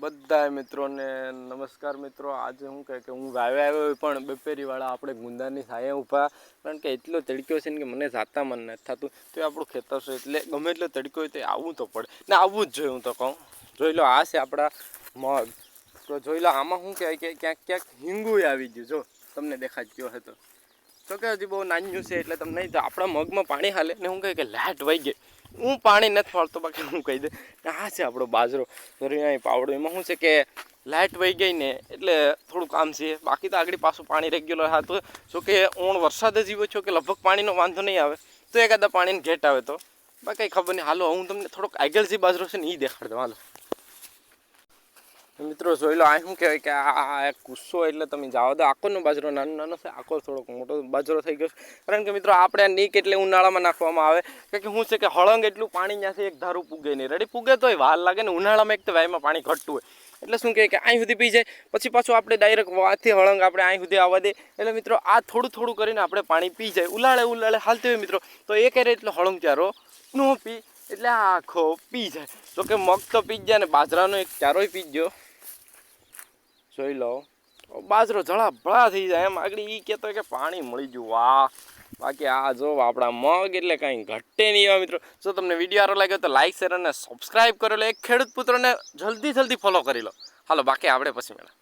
બધા મિત્રોને નમસ્કાર મિત્રો। આજે હું કહે કે હું વાવે આવ્યો પણ બપેરીવાળા આપણે ગુંદાની છાયા ઊભા, કારણ કે એટલો તડક્યો છે ને કે મને જાતા મન નથી થતું। તો એ આપણું ખેતર છે એટલે ગમે એટલો તડક્યો હોય તો આવવું તો પડે ને, આવવું જ જોઈએ। હું તો કહું જોઈ લો, આ છે આપણા મગ। તો જોઈ લો, આમાં શું કહેવાય કે ક્યાંક ક્યાંક હિંગુય આવી ગયું, જો તમને દેખાય ગયો હોય તો કે હજી બહુ નાનું છે એટલે તમને નહીં, તો આપણા મગમાં પાણી હાલે ને હું કહે કે લાઈટ વહી ગઈ। હું પાણી નથી ફાળતો, બાકી હું કહી દે આ છે આપણો બાજરો અહીં પાવડો। એમાં શું છે કે લાઇટ વહી ગઈ ને એટલે થોડું કામ છે, બાકી તો આગળ પાછું પાણી રેગ્યુલર હતું। જો કે ઓણ વરસાદ જ એવો છો કે લગભગ પાણીનો વાંધો નહીં આવે, તો એકાદા પાણીને ઘેટ આવે તો બાકી ખબર નહીં। હાલો હું તમને થોડોક આગળ જે બાજરો છે ને એ દેખાડ દઉં, હાલો મિત્રો જોઈ લો। આ શું કહેવાય કે આ એક ગુસ્સો એટલે તમે જાઓ તો આકોરનો બાજરો નાનો નાનો છે, આકોર થોડોક મોટો બાજરો થઈ ગયો છે। કારણ કે મિત્રો આપણે આ નીક એટલે ઉનાળામાં નાખવામાં આવે, કે શું છે કે હળંગ એટલું પાણી ત્યાંથી એક ધારું પૂગે નહીં, રેડી પૂગે તોય વાર લાગે ને। ઉનાળામાં એક તો વાયમાં પાણી ઘટતું હોય એટલે શું કહે કે અહીં સુધી પી જાય, પછી પાછું આપણે ડાયરેક્ટ વાથી હળંગ આપણે અહીં સુધી આવવા દે એટલે મિત્રો આ થોડું થોડું કરીને આપણે પાણી પી જાય। ઉલાળે ઉલાળે હાલતી હોય મિત્રો, તો એ કરે એટલો હળંગ ચારો ન પી એટલે આખો પી જાય। તો કે મગ તો પી જ જાય ને બાજરાનો એક ચારોય પી ગયો। જોઈ લો, બાજરો જળા ભળા થઈ જાય એમ આગળ એ કહેતો કે પાણી મળી ગયું, વાહ। બાકી આ જો આપણા મગ એટલે કાંઈ ઘટે નહીં એવા મિત્રો। જો તમને વિડીયો સારો લાગ્યો તો લાઈક શેર અને સબસ્ક્રાઈબ કરેલો, એક ખેડૂત પુત્રને જલ્દી ફોલો કરી લો। હાલો બાકી આપણે પછી મળે।